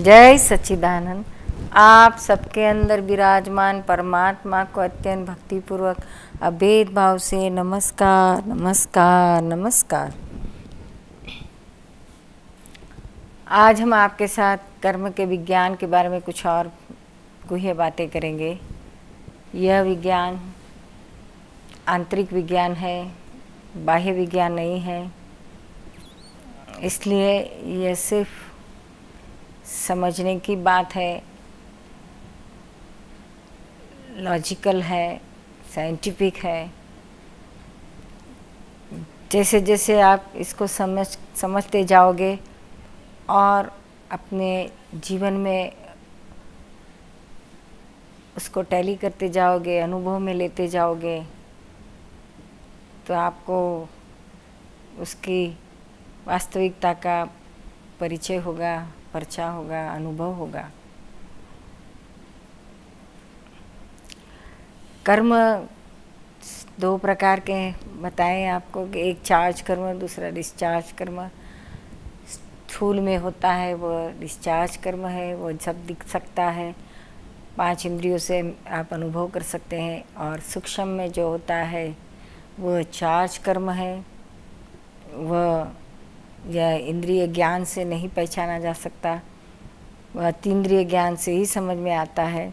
जय सच्चिदानंद। आप सबके अंदर विराजमान परमात्मा को अत्यंत भक्तिपूर्वक अभेद भाव से नमस्कार नमस्कार नमस्कार। आज हम आपके साथ कर्म के विज्ञान के बारे में कुछ और गुह्य बातें करेंगे। यह विज्ञान आंतरिक विज्ञान है, बाह्य विज्ञान नहीं है, इसलिए यह सिर्फ समझने की बात है, लॉजिकल है, साइंटिफिक है। जैसे जैसे आप इसको समझते जाओगे और अपने जीवन में उसको टैली करते जाओगे, अनुभव में लेते जाओगे, तो आपको उसकी वास्तविकता का परिचय होगा, पर्चा होगा, अनुभव होगा। कर्म दो प्रकार के बताएं आपको कि एक चार्ज कर्म, दूसरा डिस्चार्ज कर्म। स्थूल में होता है वो डिस्चार्ज कर्म है, वो सब दिख सकता है, 5 इंद्रियों से आप अनुभव कर सकते हैं। और सूक्ष्म में जो होता है वो चार्ज कर्म है, वह यह इंद्रिय ज्ञान से नहीं पहचाना जा सकता, वह अतीन्द्रिय ज्ञान से ही समझ में आता है।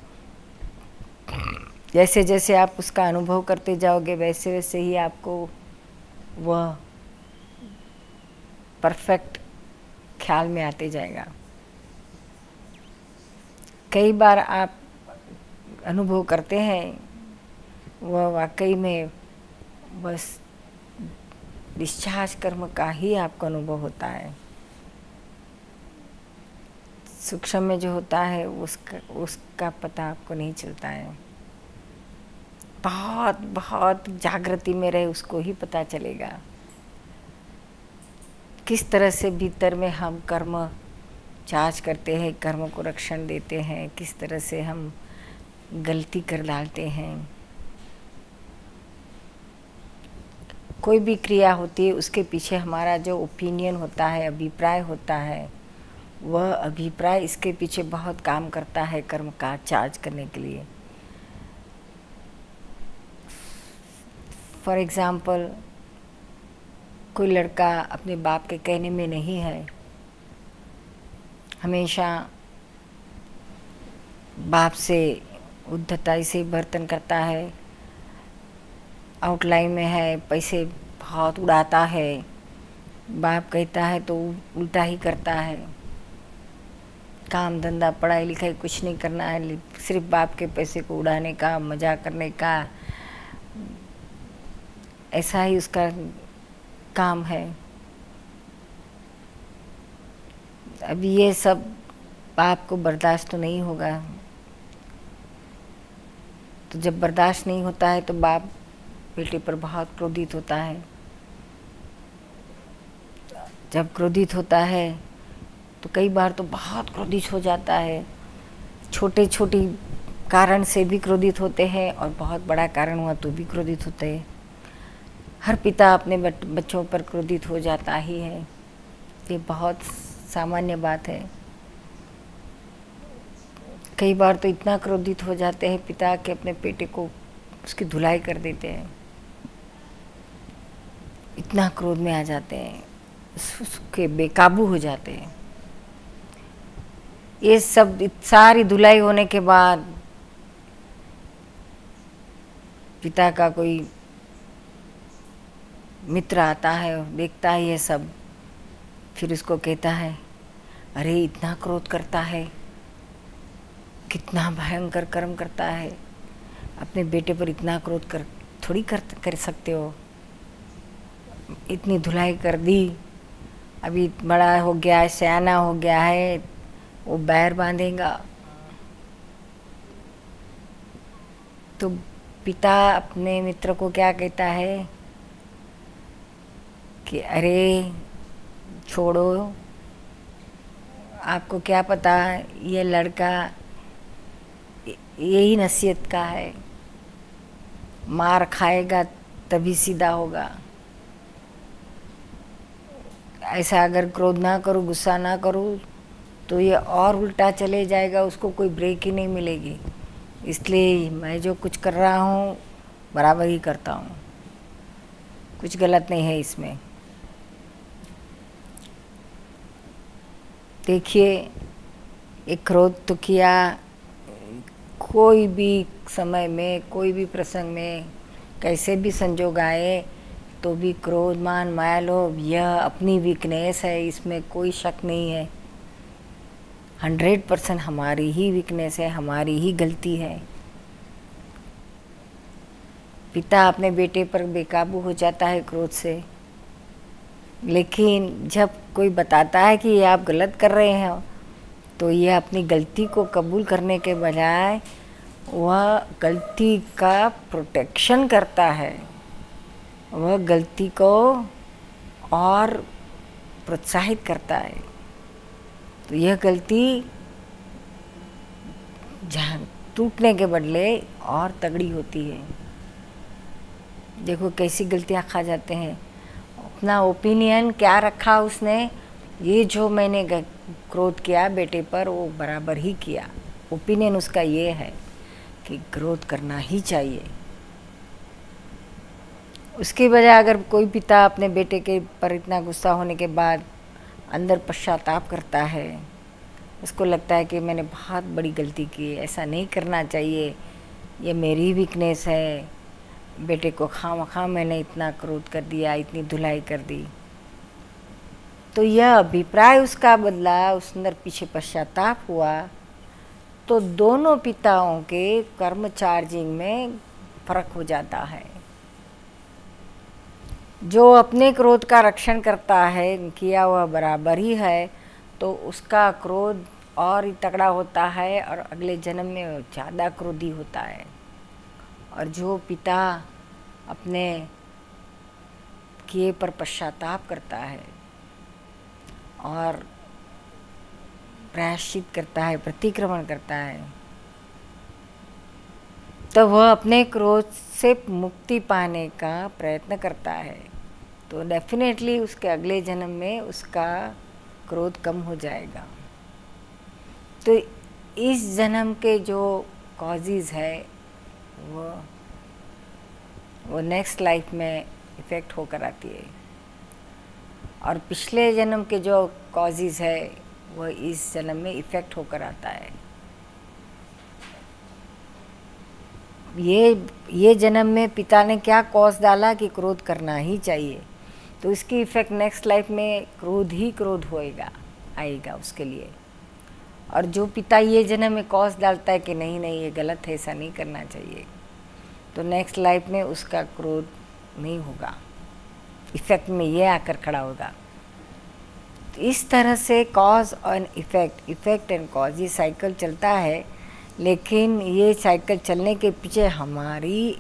जैसे जैसे आप उसका अनुभव करते जाओगे वैसे वैसे ही आपको वह परफेक्ट ख्याल में आते जाएगा। कई बार आप अनुभव करते हैं वह वाकई में बस डिस्चार्ज कर्म का ही आपको अनुभव होता है। सूक्ष्म में जो होता है उसका पता आपको नहीं चलता है। बहुत बहुत जागृति में रहे उसको ही पता चलेगा किस तरह से भीतर में हम कर्म चार्ज करते हैं, कर्म को रक्षण देते हैं, किस तरह से हम गलती कर डालते हैं। कोई भी क्रिया होती है उसके पीछे हमारा जो ओपिनियन होता है, अभिप्राय होता है, वह अभिप्राय इसके पीछे बहुत काम करता है कर्म का चार्ज करने के लिए। फॉर एग्ज़ाम्पल, कोई लड़का अपने बाप के कहने में नहीं है, हमेशा बाप से उद्धताई से बर्तन करता है, आउटलाइन में है, पैसे बहुत उड़ाता है, बाप कहता है तो उल्टा ही करता है, काम धंधा पढ़ाई लिखाई कुछ नहीं करना है, सिर्फ बाप के पैसे को उड़ाने का, मजा करने का, ऐसा ही उसका काम है। अब ये सब बाप को बर्दाश्त तो नहीं होगा। तो जब बर्दाश्त नहीं होता है तो बाप बेटे पर बहुत क्रोधित होता है। जब क्रोधित होता है तो कई बार तो बहुत क्रोधित हो जाता है, छोटे छोटे कारण से भी क्रोधित होते हैं और बहुत बड़ा कारण हुआ तो भी क्रोधित होते हैं। हर पिता अपने बच्चों पर क्रोधित हो जाता ही है, ये बहुत सामान्य बात है। कई बार तो इतना क्रोधित हो जाते हैं पिता के अपने बेटे को उसकी धुलाई कर देते हैं, इतना क्रोध में आ जाते हैं, उसके बेकाबू हो जाते हैं। ये सब सारी धुलाई होने के बाद पिता का कोई मित्र आता है, देखता है ये सब, फिर उसको कहता है, अरे इतना क्रोध करता है, कितना भयंकर कर्म करता है, अपने बेटे पर इतना क्रोध थोड़ी कर सकते हो, इतनी धुलाई कर दी, अभी बड़ा हो गया है, सयाना हो गया है, वो बैर बांधेगा। तो पिता अपने मित्र को क्या कहता है कि अरे छोड़ो, आपको क्या पता, ये लड़का यही नसीहत का है, मार खाएगा तभी सीधा होगा। ऐसा अगर क्रोध ना करूँ, गुस्सा ना करूँ तो ये और उल्टा चले जाएगा, उसको कोई ब्रेक ही नहीं मिलेगी। इसलिए मैं जो कुछ कर रहा हूँ बराबर ही करता हूँ, कुछ गलत नहीं है इसमें। देखिए, एक क्रोध तो किया, कोई भी समय में, कोई भी प्रसंग में, कैसे भी संजोग आए तो भी क्रोध, मान, माया, लोभ यह अपनी वीकनेस है, इसमें कोई शक नहीं है। 100% हमारी ही वीकनेस है, हमारी ही गलती है। पिता अपने बेटे पर बेकाबू हो जाता है क्रोध से, लेकिन जब कोई बताता है कि ये आप गलत कर रहे हैं तो ये अपनी गलती को कबूल करने के बजाय वह गलती का प्रोटेक्शन करता है, वह गलती को और प्रोत्साहित करता है। तो यह गलती जहाँ टूटने के बदले और तगड़ी होती है। देखो कैसी गलतियाँ खा जाते हैं। अपना ओपिनियन क्या रखा उसने, ये जो मैंने क्रोध किया बेटे पर वो बराबर ही किया। ओपिनियन उसका ये है कि क्रोध करना ही चाहिए। उसकी वजह अगर कोई पिता अपने बेटे के पर इतना गुस्सा होने के बाद अंदर पश्चाताप करता है, उसको लगता है कि मैंने बहुत बड़ी गलती की, ऐसा नहीं करना चाहिए, ये मेरी वीकनेस है, बेटे को खामखा मैंने इतना क्रोध कर दिया, इतनी धुलाई कर दी, तो यह अभिप्राय उसका बदला, उस अंदर पीछे पश्चाताप हुआ, तो दोनों पिताओं के कर्म चार्जिंग में फर्क हो जाता है। जो अपने क्रोध का रक्षण करता है, किया हुआ बराबर ही है, तो उसका क्रोध और ही तगड़ा होता है और अगले जन्म में ज़्यादा क्रोधी होता है। और जो पिता अपने किए पर पश्चाताप करता है और प्रायश्चित करता है, प्रतिक्रमण करता है, तो वह अपने क्रोध से मुक्ति पाने का प्रयत्न करता है। तो डेफिनेटली उसके अगले जन्म में उसका क्रोध कम हो जाएगा। तो इस जन्म के जो कॉजेज़ है वो नेक्स्ट लाइफ में इफ़ेक्ट होकर आती है, और पिछले जन्म के जो कॉजेज़ है वो इस जन्म में इफ़ेक्ट होकर आता है। ये जन्म में पिता ने क्या कॉज डाला कि क्रोध करना ही चाहिए, तो इसकी इफ़ेक्ट नेक्स्ट लाइफ में क्रोध ही क्रोध होएगा, आएगा उसके लिए। और जो पिता ये जन्म में कॉज डालता है कि नहीं नहीं ये गलत है, ऐसा नहीं करना चाहिए, तो नेक्स्ट लाइफ में उसका क्रोध नहीं होगा, इफ़ेक्ट में ये आकर खड़ा होगा। तो इस तरह से कॉज और इफ़ेक्ट एंड कॉज, ये साइकिल चलता है। लेकिन ये साइकिल चलने के पीछे हमारी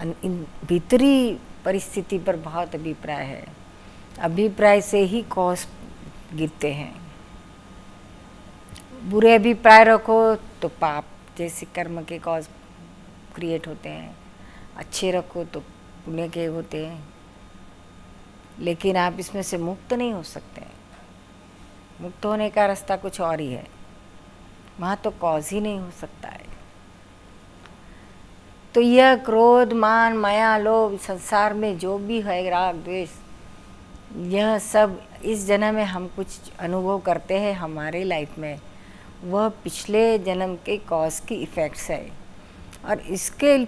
भीतरी परिस्थिति पर बहुत अभिप्राय है। अभिप्राय से ही कॉज गिरते हैं। बुरे अभिप्राय रखो तो पाप जैसे कर्म के कॉज क्रिएट होते हैं, अच्छे रखो तो पुण्य के होते हैं। लेकिन आप इसमें से मुक्त नहीं हो सकते। मुक्त होने का रास्ता कुछ और ही है, वहाँ तो कॉज ही नहीं हो सकता है। तो यह क्रोध, मान, माया, लोभ, संसार में जो भी है, राग, द्वेष, यह सब इस जन्म में हम कुछ अनुभव करते हैं हमारे लाइफ में, वह पिछले जन्म के कॉज की इफ़ेक्ट्स है। और इसके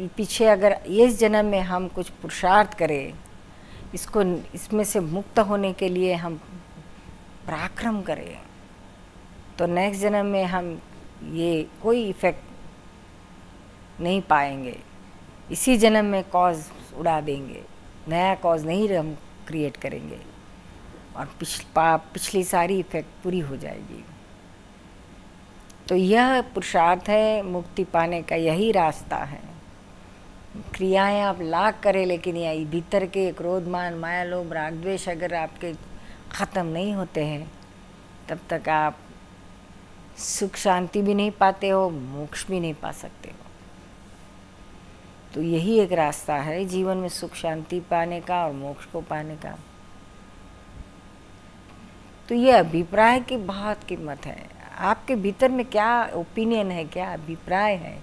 पीछे अगर इस जन्म में हम कुछ पुरुषार्थ करें, इसमें से मुक्त होने के लिए हम पराक्रम करें, तो नेक्स्ट जन्म में हम ये कोई इफ़ेक्ट नहीं पाएंगे। इसी जन्म में कॉज उड़ा देंगे, नया कॉज नहीं हम क्रिएट करेंगे, और पिछली सारी इफ़ेक्ट पूरी हो जाएगी। तो यह पुरुषार्थ है, मुक्ति पाने का यही रास्ता है। क्रियाएं आप लाख करें, लेकिन यह भीतर के क्रोध, मान, माया, लोभ, राग, द्वेष अगर आपके ख़त्म नहीं होते हैं, तब तक आप सुख शांति भी नहीं पाते हो, मोक्ष भी नहीं पा सकते हो। तो यही एक रास्ता है जीवन में सुख शांति पाने का और मोक्ष को पाने का। तो ये अभिप्राय की बहुत कीमत है। आपके भीतर में क्या ओपिनियन है, क्या अभिप्राय है,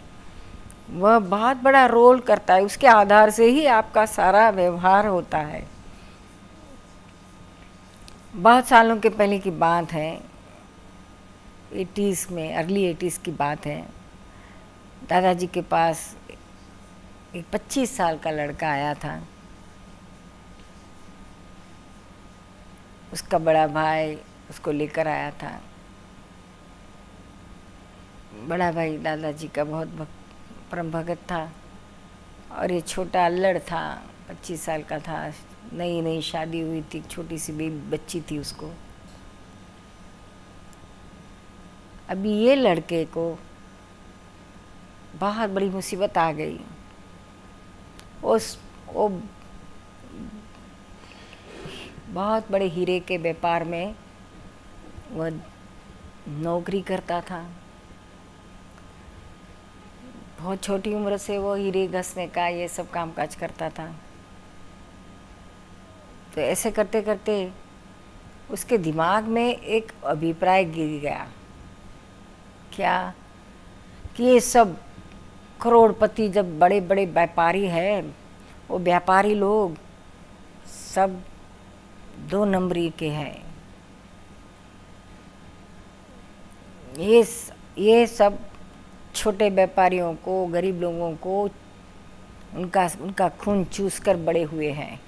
वह बहुत बड़ा रोल करता है। उसके आधार से ही आपका सारा व्यवहार होता है। बहुत सालों के पहले की बात है, 80s में, अर्ली 80s की बात है। दादाजी के पास एक 25 साल का लड़का आया था। उसका बड़ा भाई उसको लेकर आया था। बड़ा भाई दादाजी का बहुत परम भगत था और ये छोटा अल्लड़ था, 25 साल का था। नई नई शादी हुई थी, छोटी सी बच्ची थी उसको। अभी ये लड़के को बहुत बड़ी मुसीबत आ गई। वो बहुत बड़े हीरे के व्यापार में वह नौकरी करता था। बहुत छोटी उम्र से वो हीरे घसने का ये सब कामकाज करता था। तो ऐसे करते करते उसके दिमाग में एक अभिप्राय गिर गया, क्या कि ये सब करोड़पति जब बड़े बड़े व्यापारी हैं, वो व्यापारी लोग सब 2 नंबरी के हैं। ये सब छोटे व्यापारियों को, गरीब लोगों को उनका खून चूस कर बड़े हुए हैं।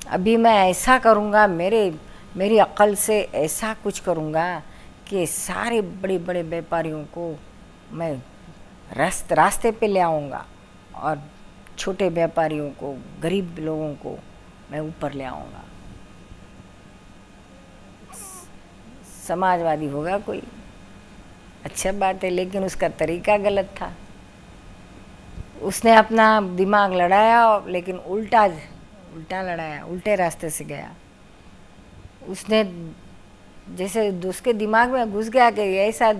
अभी मैं ऐसा करूँगा, मेरी अक्ल से ऐसा कुछ करूँगा कि सारे बड़े बड़े व्यापारियों को मैं रास्ते पे ले आऊँगा और छोटे व्यापारियों को, गरीब लोगों को मैं ऊपर ले आऊँगा। समाजवादी होगा कोई, अच्छा बात है, लेकिन उसका तरीका गलत था। उसने अपना दिमाग लड़ाया, लेकिन उल्टा लड़ाया, उल्टे रास्ते से गया। उसने जैसे उसके दिमाग में घुस गया कि ऐसा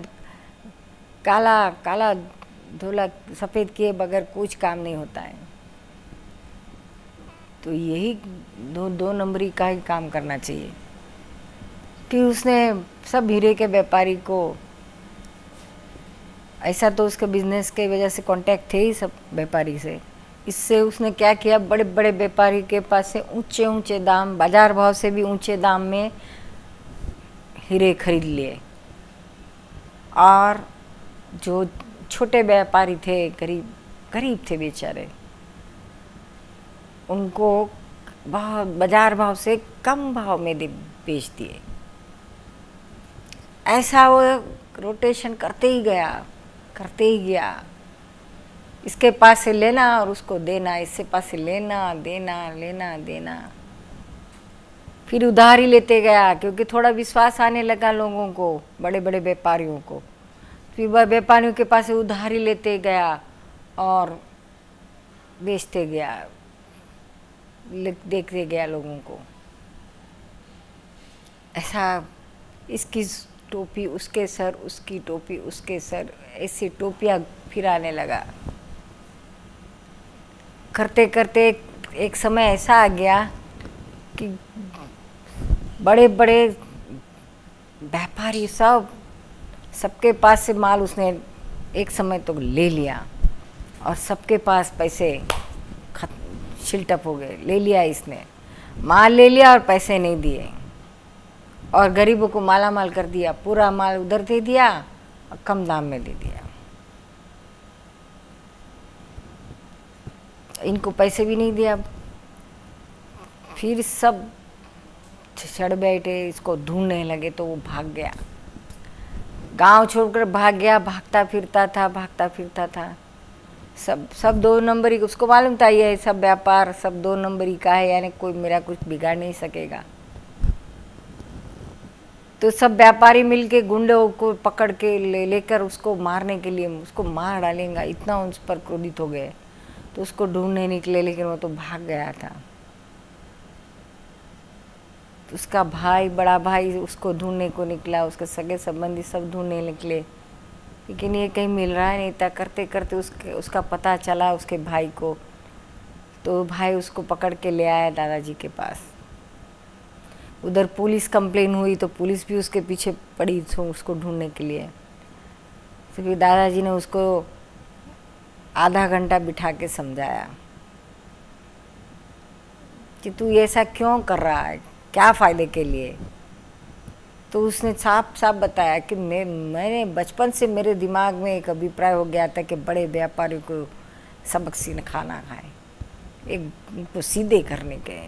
काला धोला सफ़ेद किए बगैर कुछ काम नहीं होता है। तो यही 2 नंबरी का ही काम करना चाहिए। कि उसने सब हीरे के व्यापारी को, ऐसा तो उसके बिजनेस के वजह से कांटेक्ट थे ही सब व्यापारी से। इससे उसने क्या किया, बड़े बड़े व्यापारी के पास से ऊंचे ऊंचे दाम, बाजार भाव से भी ऊंचे दाम में हीरे खरीद लिए। और जो छोटे व्यापारी थे, गरीब थे बेचारे, उनको बहुत बाजार भाव से कम भाव में बेच दिए। ऐसा वो रोटेशन करते ही गया। इसके पास से लेना और उसको देना, इससे पास से लेना। फिर उधार ही लेते गया, क्योंकि थोड़ा विश्वास आने लगा लोगों को, बड़े बड़े व्यापारियों को। फिर वह व्यापारियों के पास से उधार ही लेते गया और बेचते गया, देखते गया लोगों को। ऐसा इसकी टोपी उसके सर, उसकी टोपी उसके सर, ऐसी टोपियाँ फिराने लगा। करते करते एक समय ऐसा आ गया कि बड़े बड़े व्यापारी सबके पास से माल उसने एक समय तो ले लिया और सबके पास पैसे शिल्टअप हो गए। ले लिया इसने, माल ले लिया और पैसे नहीं दिए और गरीबों को माला माल कर दिया। पूरा माल उधर दे दिया और कम दाम में दे दिया। इनको पैसे भी नहीं दिया। फिर सब चढ़ बैठे, इसको ढूंढने लगे तो वो भाग गया, गांव छोड़कर भाग गया। भागता फिरता था। सब 2 नंबरी, उसको मालूम था ये सब व्यापार सब 2 नंबरी का है, यानी कोई मेरा कुछ बिगाड़ नहीं सकेगा। तो सब व्यापारी मिलके गुंडों को पकड़ के लेकर उसको मारने के लिए, उसको मार डालेंगे, इतना उस पर क्रोधित हो गए। तो उसको ढूंढने निकले, लेकिन वो तो भाग गया था। तो उसका भाई, बड़ा भाई उसको ढूंढने को निकला, उसके सगे संबंधी सब ढूंढने निकले, लेकिन ये कहीं मिल रहा नहीं था। करते करते उसका पता चला उसके भाई को। तो भाई उसको पकड़ के ले आया दादाजी के पास। उधर पुलिस कंप्लेन हुई तो पुलिस भी उसके पीछे पड़ी उसको ढूंढने के लिए। तो फिर दादाजी ने उसको आधा घंटा बिठा के समझाया कि तू ऐसा क्यों कर रहा है, क्या फ़ायदे के लिए। तो उसने साफ साफ बताया कि मैंने बचपन से मेरे दिमाग में एक अभिप्राय हो गया था कि बड़े व्यापारियों को सबक खाना खाए, एक उनको सीधे करने के।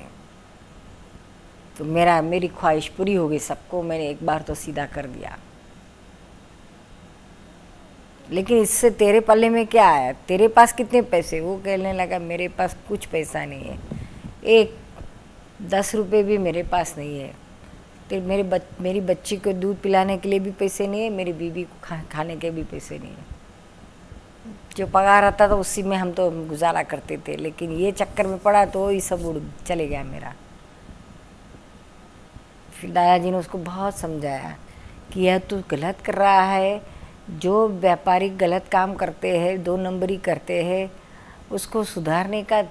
तो मेरी ख्वाहिश पूरी हो गई सबको, मैंने एक बार तो सीधा कर दिया। लेकिन इससे तेरे पल्ले में क्या आया, तेरे पास कितने पैसे। वो कहने लगा मेरे पास कुछ पैसा नहीं है, एक 10 रुपये भी मेरे पास नहीं है। तो मेरी बच्ची को दूध पिलाने के लिए भी पैसे नहीं है, मेरी बीवी को खाने के भी पैसे नहीं है। जो पगार आता था उसी में हम तो गुजारा करते थे, लेकिन ये चक्कर में पड़ा तो ये सब उड़ चले गया मेरा। फिर दादाजी ने उसको बहुत समझाया कि यह तू गलत कर रहा है, जो व्यापारी गलत काम करते हैं, 2 नंबरी करते हैं, उसको सुधारने का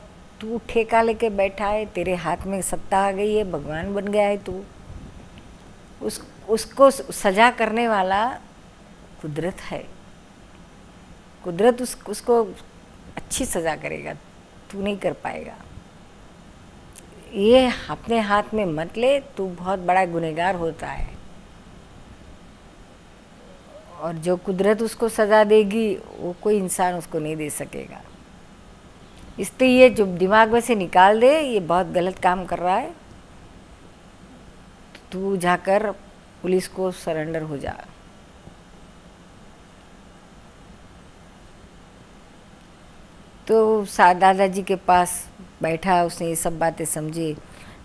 तू ठेका लेके बैठा है, तेरे हाथ में सत्ता आ गई है, भगवान बन गया है तू। उसको सजा करने वाला कुदरत है, कुदरत उसको अच्छी सज़ा करेगा, तू नहीं कर पाएगा। ये अपने हाथ में मत ले, तू बहुत बड़ा गुनहगार होता है। और जो कुदरत उसको सज़ा देगी वो कोई इंसान उसको नहीं दे सकेगा। इसलिए ये जो दिमाग में से निकाल दे, ये बहुत गलत काम कर रहा है, तू जाकर पुलिस को सरेंडर हो जा। तो दादाजी के पास बैठा, उसने ये सब बातें समझी।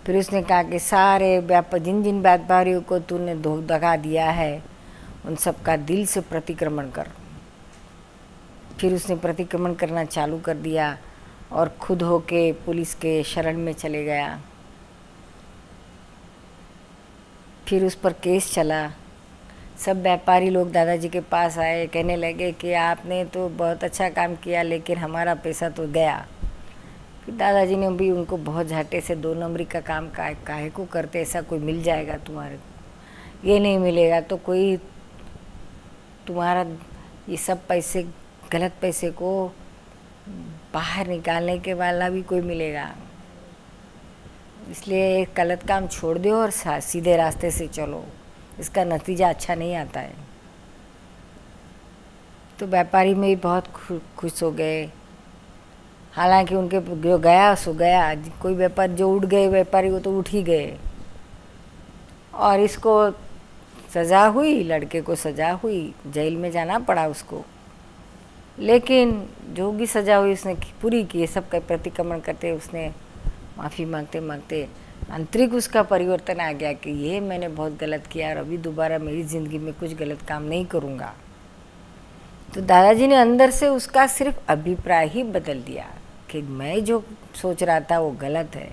फिर उसने कहा कि सारे जिन जिन व्यापारियों को तूने दगा दिया है, उन सब का दिल से प्रतिक्रमण कर। फिर उसने प्रतिक्रमण करना चालू कर दिया और खुद होके पुलिस के शरण में चले गया। फिर उस पर केस चला। सब व्यापारी लोग दादाजी के पास आए, कहने लगे कि आपने तो बहुत अच्छा काम किया, लेकिन हमारा पैसा तो गया। फिर दादाजी ने भी उनको बहुत झाटे से 2 नंबरी का काम काहे को करते, ऐसा कोई मिल जाएगा तुम्हारे को, ये नहीं मिलेगा तो कोई तुम्हारा ये सब पैसे, गलत पैसे को बाहर निकालने के वाला भी कोई मिलेगा। इसलिए गलत काम छोड़ दो और सीधे रास्ते से चलो, इसका नतीजा अच्छा नहीं आता है। तो व्यापारी में भी बहुत खुश हो गए। हालांकि उनके जो गया सो गया, कोई व्यापारी जो उठ गए व्यापारी वो तो उठ ही गए। और इसको सज़ा हुई, लड़के को सज़ा हुई, जेल में जाना पड़ा उसको। लेकिन जो भी सज़ा हुई उसने पूरी की। सब का प्रतिक्रमण करते उसने माफ़ी मांगते मांगते आंतरिक उसका परिवर्तन आ गया कि ये मैंने बहुत गलत किया और अभी दोबारा मेरी ज़िंदगी में कुछ गलत काम नहीं करूँगा। तो दादाजी ने अंदर से उसका सिर्फ अभिप्राय ही बदल दिया कि मैं जो सोच रहा था वो गलत है,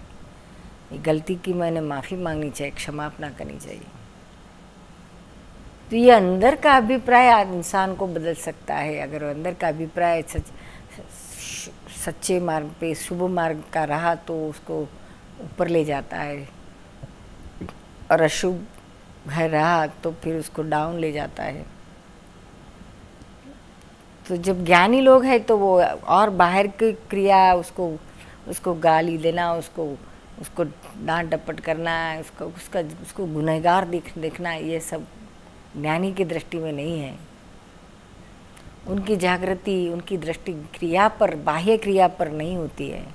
ये गलती की मैंने माफ़ी मांगनी चाहिए, क्षमापना करनी चाहिए। तो ये अंदर का अभिप्राय इंसान को बदल सकता है। अगर अंदर का अभिप्राय सच्चे मार्ग पे, शुभ मार्ग का रहा तो उसको ऊपर ले जाता है, और अशुभ है रहा तो फिर उसको डाउन ले जाता है। तो जब ज्ञानी लोग हैं तो वो और बाहर की क्रिया, उसको गाली देना, उसको डांट डपट करना, उसको गुनहगार देखना, ये सब ज्ञानी की दृष्टि में नहीं है। उनकी जागृति, उनकी दृष्टि क्रिया पर, बाह्य क्रिया पर नहीं होती है।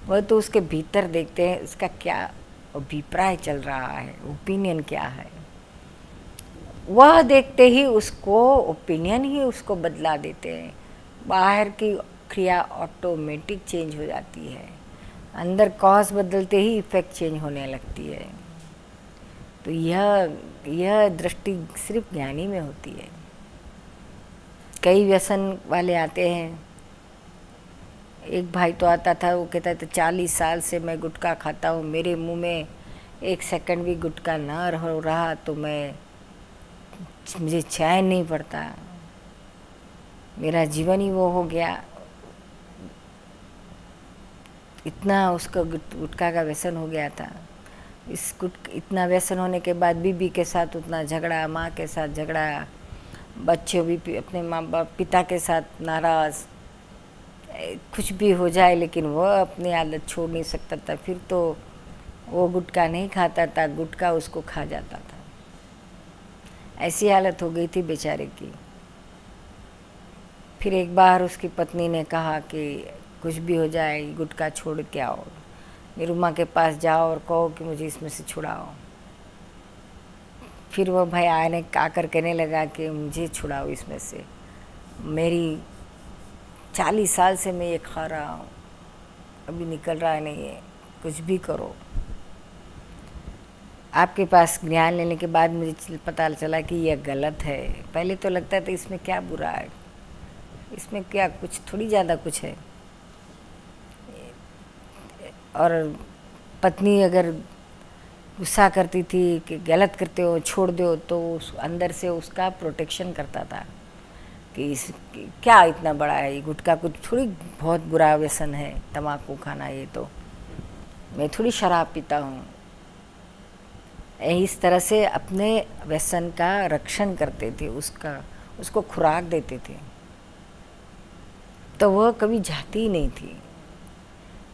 वह तो उसके भीतर देखते हैं, उसका क्या अभिप्राय चल रहा है, ओपिनियन क्या है। वह देखते ही उसको ओपिनियन ही उसको बदला देते हैं। बाहर की क्रिया ऑटोमेटिक चेंज हो जाती है, अंदर कॉज बदलते ही इफेक्ट चेंज होने लगती है। तो यह दृष्टि सिर्फ ज्ञानी में होती है। कई व्यसन वाले आते हैं। एक भाई तो आता था, वो कहता था 40 साल से मैं गुटखा खाता हूँ, मेरे मुंह में 1 सेकंड भी गुटखा ना हो रहा तो मुझे चैन नहीं पड़ता, मेरा जीवन ही वो हो गया। इतना उसका गुटखा का व्यसन हो गया था। इस इतना व्यसन होने के बाद बीबी के साथ उतना झगड़ा, माँ के साथ झगड़ा, बच्चे भी अपने माँ बाप पिता के साथ नाराज़, कुछ भी हो जाए लेकिन वह अपनी आदत छोड़ नहीं सकता था। फिर तो वो गुटखा नहीं खाता था, गुटखा उसको खा जाता था। ऐसी हालत हो गई थी बेचारे की। फिर एक बार उसकी पत्नी ने कहा कि कुछ भी हो जाए गुटखा छोड़ के आओ, निरुमा के पास जाओ और कहो कि मुझे इसमें से छुड़ाओ। फिर वो भाई आने आकर कहने लगा कि मुझे छुड़ाओ इसमें से, मेरी 40 साल से मैं ये खा रहा हूँ, अभी निकल रहा नहीं है, कुछ भी करो। आपके पास ज्ञान लेने के बाद मुझे पता चला कि यह गलत है। पहले तो लगता था इसमें क्या बुरा है, इसमें क्या कुछ थोड़ी ज़्यादा कुछ है। और पत्नी अगर गुस्सा करती थी कि गलत करते हो छोड़ दो, तो उस अंदर से उसका प्रोटेक्शन करता था कि इस क्या इतना बड़ा है, ये गुटखा कुछ थोड़ी बहुत बुरा व्यसन है, तम्बाकू खाना, ये तो मैं थोड़ी शराब पीता हूँ। इस तरह से अपने व्यसन का रक्षण करते थे, उसको खुराक देते थे, तो वह कभी जाती ही नहीं थी।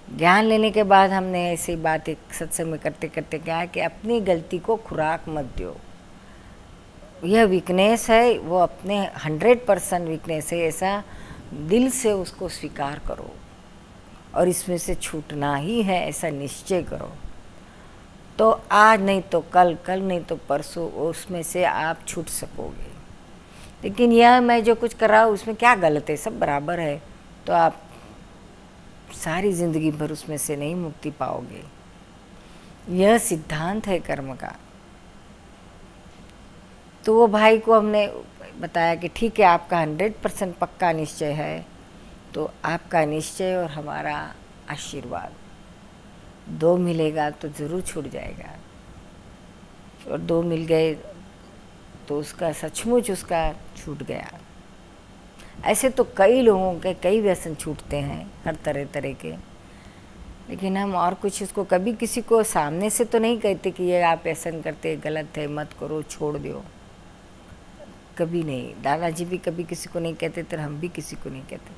ज्ञान लेने के बाद हमने ऐसी बात एक सत्संग में करते करते क्या है कि अपनी गलती को खुराक मत दो। यह वीकनेस है, वो अपने 100% वीकनेस है, ऐसा दिल से उसको स्वीकार करो और इसमें से छूटना ही है, ऐसा निश्चय करो। तो आज नहीं तो कल, कल नहीं तो परसों उसमें से आप छूट सकोगे। लेकिन यह मैं जो कुछ कर रहा हूँ उसमें क्या गलत है, सब बराबर है, तो आप सारी ज़िंदगी भर उसमें से नहीं मुक्ति पाओगे। यह सिद्धांत है कर्म का। तो वो भाई को हमने बताया कि ठीक है, आपका 100% पक्का निश्चय है, तो आपका निश्चय और हमारा आशीर्वाद दो मिलेगा तो ज़रूर छूट जाएगा। और दो मिल गए तो उसका सचमुच उसका छूट गया। ऐसे तो कई लोगों के कई व्यसन छूटते हैं, हर तरह तरह के, लेकिन हम और कुछ इसको कभी किसी को सामने से तो नहीं कहते कि ये आप व्यसन करते गलत है, मत करो, छोड़ दो, कभी नहीं। दादाजी भी कभी किसी को नहीं कहते थे, हम भी किसी को नहीं कहते।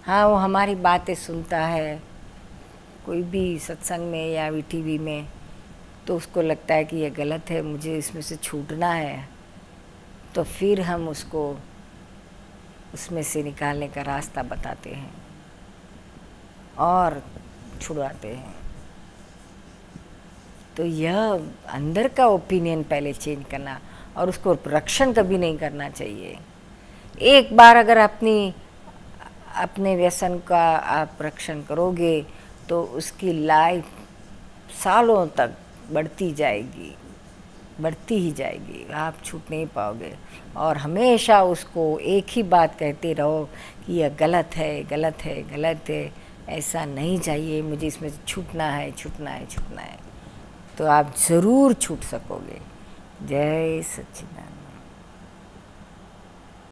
हाँ, वो हमारी बातें सुनता है कोई भी सत्संग में या टीवी में, तो उसको लगता है कि ये गलत है, मुझे इसमें से छूटना है, तो फिर हम उसको उसमें से निकालने का रास्ता बताते हैं और छुड़वाते हैं। तो यह अंदर का ओपिनियन पहले चेंज करना, और उसको रक्षण कभी नहीं करना चाहिए। एक बार अगर अपने व्यसन का आप रक्षण करोगे तो उसकी लाइफ सालों तक बढ़ती जाएगी, बढ़ती ही जाएगी, आप छूट नहीं पाओगे। और हमेशा उसको एक ही बात कहते रहो कि यह गलत है, गलत है, गलत है, ऐसा नहीं चाहिए, मुझे इसमें से छूटना है, छूटना है, छूटना है, तो आप ज़रूर छूट सकोगे। जय सच्चिदानंद।